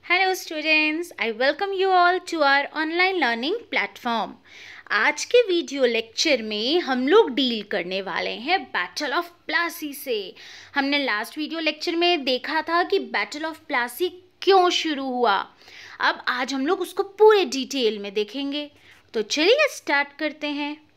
Hello students, I welcome you all to our online learning platform. आज के video lecture में हम लोग डील करने वाले हैं बैटल ऑफ प्लासी से। हमने लास्ट वीडियो लेक्चर में देखा था कि बैटल ऑफ प्लासी क्यों शुरू हुआ। अब आज हम लोग उसको पूरे डिटेल में देखेंगे। तो चलिए स्टार्ट करते हैं।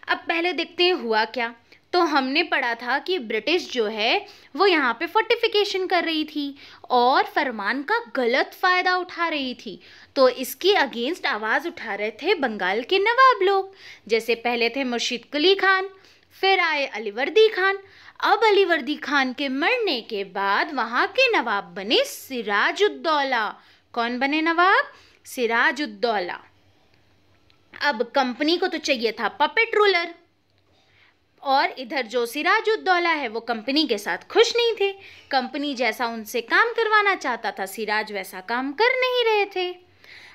अब पहले देखते हैं हुआ क्या। तो हमने पढ़ा था कि ब्रिटिश जो है वो यहाँ पे फोर्टिफिकेशन कर रही थी और फरमान का गलत फ़ायदा उठा रही थी। तो इसके अगेंस्ट आवाज़ उठा रहे थे बंगाल के नवाब लोग। जैसे पहले थे मुर्शिद कुली खान, फिर आए अलीवर्दी खान। अब अलीवर्दी खान के मरने के बाद वहाँ के नवाब बने सिराजुद्दौला। कौन बने नवाब? सिराजुद्दौला। अब कंपनी को तो चाहिए था पपेट रूलर, और इधर जो सिराजुद्दौला है वो कंपनी के साथ खुश नहीं थे। कंपनी जैसा उनसे काम करवाना चाहता था, सिराज वैसा काम कर नहीं रहे थे।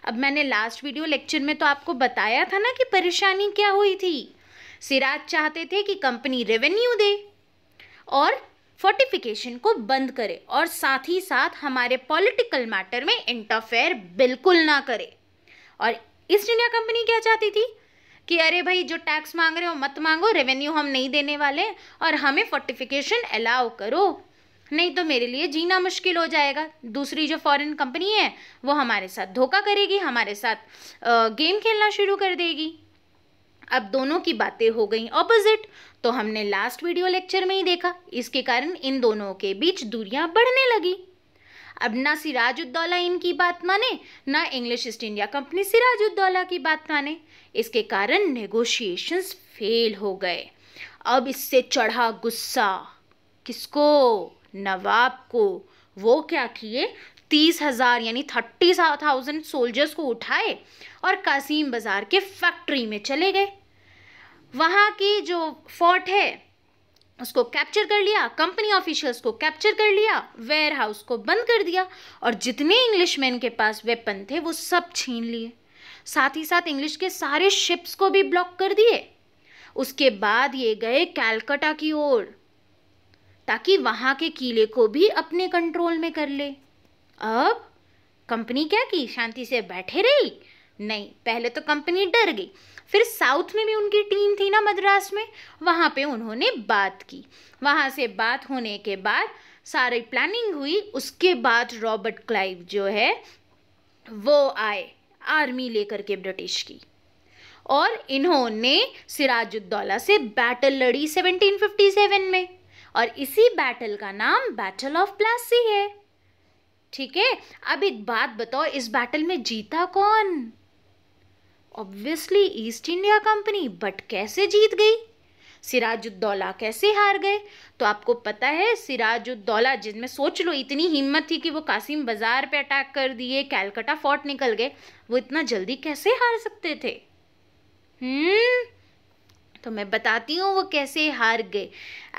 अब मैंने लास्ट वीडियो लेक्चर में तो आपको बताया था ना कि परेशानी क्या हुई थी। सिराज चाहते थे कि कंपनी रेवेन्यू दे और फोर्टिफिकेशन को बंद करे और साथ ही साथ हमारे पॉलिटिकल मैटर में इंटरफेयर बिल्कुल ना करे। और ईस्ट इंडिया कंपनी क्या चाहती थी कि अरे भाई जो टैक्स मांग रहे हो मत मांगो, रेवेन्यू हम नहीं देने वाले और हमें फोर्टिफिकेशन अलाउ करो, नहीं तो मेरे लिए जीना मुश्किल हो जाएगा। दूसरी जो फॉरेन कंपनी है वो हमारे साथ धोखा करेगी, हमारे साथ गेम खेलना शुरू कर देगी। अब दोनों की बातें हो गई ऑपोजिट। तो हमने लास्ट वीडियो लेक्चर में ही देखा, इसके कारण इन दोनों के बीच दूरियां बढ़ने लगी। अब ना सिराजुद्दौला इनकी बात माने, ना English East India Company Sirajuddaula की बात माने। इसके कारण नेगोशिएशंस फेल हो गए। अब इससे चढ़ा गुस्सा किसको? नवाब को। वो क्या किए, 30,000 यानी 30,000 सोल्जर्स को उठाए और कासिम बाजार के फैक्ट्री में चले गए। वहाँ की जो फोर्ट है उसको कैप्चर कर लिया, कंपनी ऑफिशियल्स को कैप्चर कर लिया, वेयर हाउस को बंद कर दिया और जितने इंग्लिशमैन के पास वेपन थे वो सब छीन लिए। साथ ही साथ इंग्लिश के सारे शिप्स को भी ब्लॉक कर दिए। उसके बाद ये गए कैलकटा की ओर ताकि वहां के किले को भी अपने कंट्रोल में कर ले। अब कंपनी क्या की, शांति से बैठे रही? नहीं, पहले तो कंपनी डर गई। फिर साउथ में भी उनकी टीम थी ना मद्रास में, वहाँ पे उन्होंने बात की। वहाँ से बात होने के बाद सारी प्लानिंग हुई। उसके बाद रॉबर्ट क्लाइव जो है वो आए आर्मी लेकर के ब्रिटिश की, और इन्होंने सिराजुद्दौला से बैटल लड़ी 1757 में, और इसी बैटल का नाम बैटल ऑफ प्लासी है। ठीक है, अब एक बात बताओ, इस बैटल में जीता कौन? Obviously east India company. But कैसे जीत गई? सिराजुद्दौला कैसे हार गए? तो आपको पता है सिराजुद्दौला, जिनमें सोच लो इतनी हिम्मत थी कि वो कासिम बाजार पे अटैक कर दिए, कैलकटा फोर्ट निकल गए, वो इतना जल्दी कैसे हार सकते थे? तो मैं बताती हूँ वो कैसे हार गए।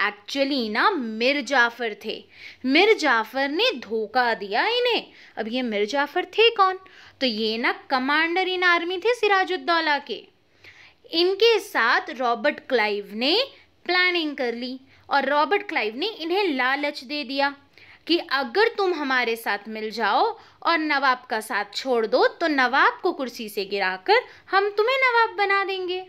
एक्चुअली ना मिर जाफर थे। मिर जाफर ने धोखा दिया इन्हें। अब ये मिर जाफर थे कौन? तो ये ना कमांडर इन आर्मी थे सिराजुद्दौला के। इनके साथ रॉबर्ट क्लाइव ने प्लानिंग कर ली और रॉबर्ट क्लाइव ने इन्हें लालच दे दिया कि अगर तुम हमारे साथ मिल जाओ और नवाब का साथ छोड़ दो तो नवाब को कुर्सी से गिराकर हम तुम्हें नवाब बना देंगे।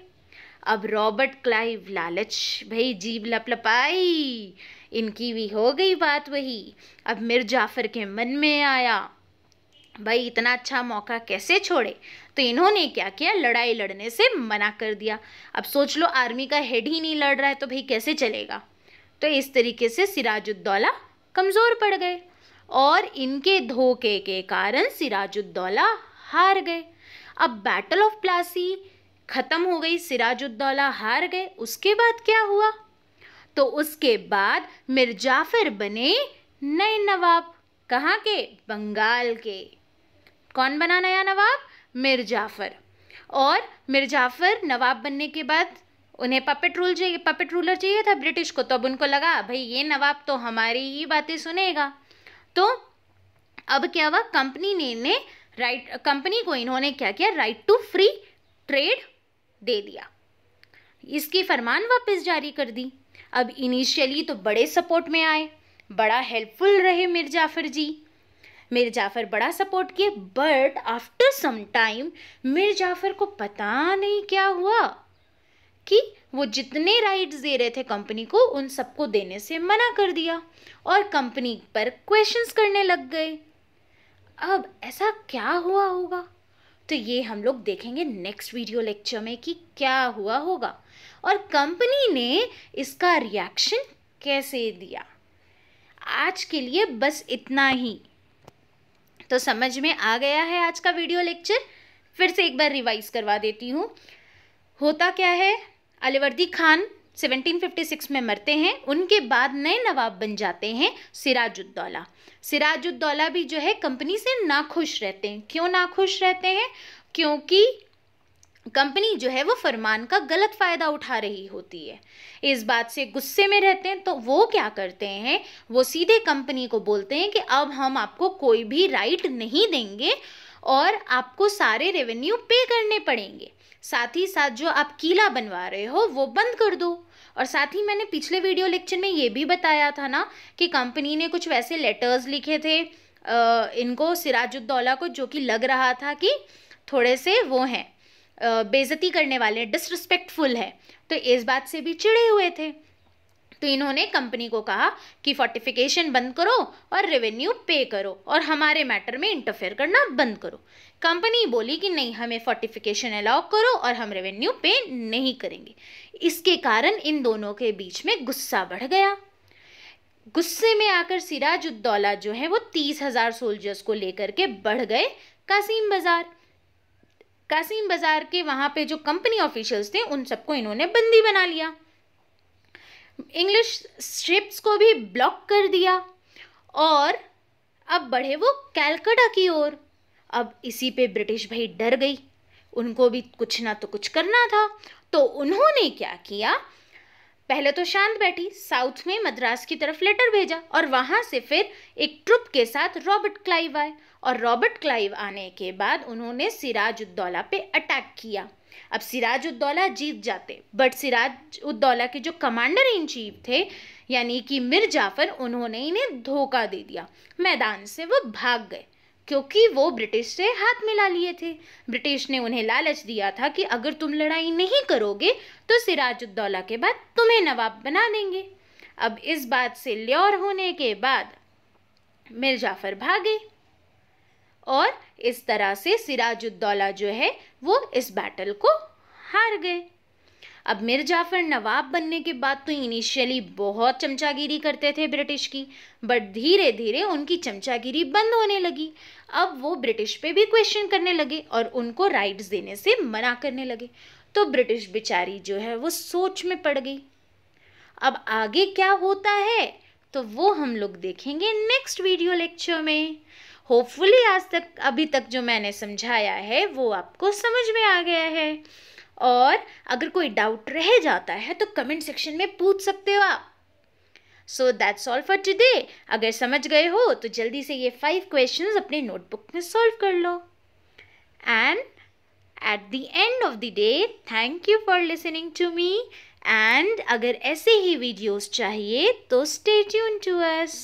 अब रॉबर्ट क्लाइव लालच, भाई जीभ लपलपाई, इनकी भी हो गई बात वही। अब मिर जाफर के मन में आया भाई इतना अच्छा मौका कैसे छोड़े, तो इन्होंने क्या किया, लड़ाई लड़ने से मना कर दिया। अब सोच लो आर्मी का हेड ही नहीं लड़ रहा है तो भाई कैसे चलेगा। तो इस तरीके से सिराजुद्दौला कमज़ोर पड़ गए और इनके धोखे के कारण सिराजुद्दौला हार गए। अब बैटल ऑफ प्लासी खत्म हो गई, सिराजुद्दौला हार गए। उसके बाद क्या हुआ? तो उसके बाद मिर जाफर बने नए नवाब। कहाँ के? बंगाल के। कौन बना नया नवाब? मिर जाफर। और मिर जाफर नवाब बनने के बाद उन्हें पपेट रूलर चाहिए था ब्रिटिश को। तो अब उनको लगा भाई ये नवाब तो हमारी ही बातें सुनेगा। तो अब क्या हुआ, कंपनी को इन्होंने क्या किया, राइट टू फ्री ट्रेड दे दिया, इसकी फरमान वापस जारी कर दी। अब इनिशियली तो बड़े सपोर्ट में आए, बड़ा हेल्पफुल रहे मिर जाफर जी, मीर जाफ़र बड़ा सपोर्ट किए, but after some time Mir Jafar को पता नहीं क्या हुआ कि वो जितने राइट्स दे रहे थे कंपनी को उन सबको देने से मना कर दिया और कंपनी पर क्वेश्चंस करने लग गए। अब ऐसा क्या हुआ होगा, तो ये हम लोग देखेंगे नेक्स्ट वीडियो लेक्चर में कि क्या हुआ होगा और कंपनी ने इसका रिएक्शन कैसे दिया। आज के लिए बस इतना ही। तो समझ में आ गया है आज का वीडियो लेक्चर? फिर से एक बार रिवाइज करवा देती हूँ। होता क्या है, अलीवर्दी खान 1756 में मरते हैं, उनके बाद नए नवाब बन जाते हैं सिराजुद्दौला। सिराजुद्दौला भी जो है कंपनी से नाखुश रहते हैं। क्यों नाखुश रहते हैं? क्योंकि कंपनी जो है वो फरमान का गलत फ़ायदा उठा रही होती है। इस बात से गुस्से में रहते हैं, तो वो क्या करते हैं, वो सीधे कंपनी को बोलते हैं कि अब हम आपको कोई भी राइट नहीं देंगे और आपको सारे रेवेन्यू पे करने पड़ेंगे। साथ ही साथ जो आप किला बनवा रहे हो वो बंद कर दो। और साथ ही मैंने पिछले वीडियो लेक्चर में ये भी बताया था ना कि कंपनी ने कुछ वैसे लेटर्स लिखे थे इनको सिराजुद्दौला को, जो कि लग रहा था कि थोड़े से वो हैं बेइज्जती करने वाले, डिसरिस्पेक्टफुल है। तो इस बात से भी चिढ़े हुए थे। तो इन्होंने कंपनी को कहा कि फोर्टिफिकेशन बंद करो और रेवेन्यू पे करो और हमारे मैटर में इंटरफेयर करना बंद करो। कंपनी बोली कि नहीं, हमें फोर्टिफिकेशन अलाउ करो और हम रेवेन्यू पे नहीं करेंगे। इसके कारण इन दोनों के बीच में गुस्सा बढ़ गया। गुस्से में आकर सिराजुद्दौला जो है वो 30,000 सोल्जर्स को लेकर के बढ़ गए कासिम बाजार। कासिम बाजार के वहाँ पे जो कंपनी ऑफिशियल्स थे उन सबको इन्होंने बंदी बना लिया। इंग्लिश शिप्स को भी ब्लॉक कर दिया और अब बढ़े वो कैलकाटा की ओर। अब इसी पे ब्रिटिश भाई डर गई, उनको भी कुछ ना तो कुछ करना था। तो उन्होंने क्या किया, पहले तो शांत बैठी, साउथ में मद्रास की तरफ लेटर भेजा और वहाँ से फिर एक ट्रुप के साथ रॉबर्ट क्लाइव आए और रॉबर्ट क्लाइव आने के बाद उन्होंने सिराजुद्दौला पे अटैक किया। अब सिराजुद्दौला जीत जाते, बट सिराजुद्दौला के जो कमांडर इन चीफ थे यानी कि मीर जाफ़र, उन्होंने इन्हें धोखा दे दिया। मैदान से वो भाग गए क्योंकि वो ब्रिटिश से हाथ मिला लिए थे। ब्रिटिश ने उन्हें लालच दिया था कि अगर तुम लड़ाई नहीं करोगे तो सिराजुद्दौला के बाद तुम्हें नवाब बना देंगे। अब इस बात से ल्योर होने के बाद मीर जाफ़र भागे और इस तरह से सिराजुद्दौला जो है वो इस बैटल को हार गए। अब मीर जाफ़र नवाब बनने के बाद तो इनिशियली बहुत चमचागिरी करते थे ब्रिटिश की, बट धीरे धीरे उनकी चमचागिरी बंद होने लगी। अब वो ब्रिटिश पे भी क्वेश्चन करने लगे और उनको राइट्स देने से मना करने लगे। तो ब्रिटिश बेचारी जो है वो सोच में पड़ गई। अब आगे क्या होता है तो वो हम लोग देखेंगे नेक्स्ट वीडियो लेक्चर में। होपफुली आज तक अभी तक जो मैंने समझाया है वो आपको समझ में आ गया है, और अगर कोई डाउट रह जाता है तो कमेंट सेक्शन में पूछ सकते हो आप। So that's all for today. अगर समझ गए हो तो जल्दी से ये 5 क्वेश्चंस अपने नोटबुक में सॉल्व कर लो। And at the end of the day, thank you for listening to me. And अगर ऐसे ही वीडियोस चाहिए तो स्टे ट्यून टू अस।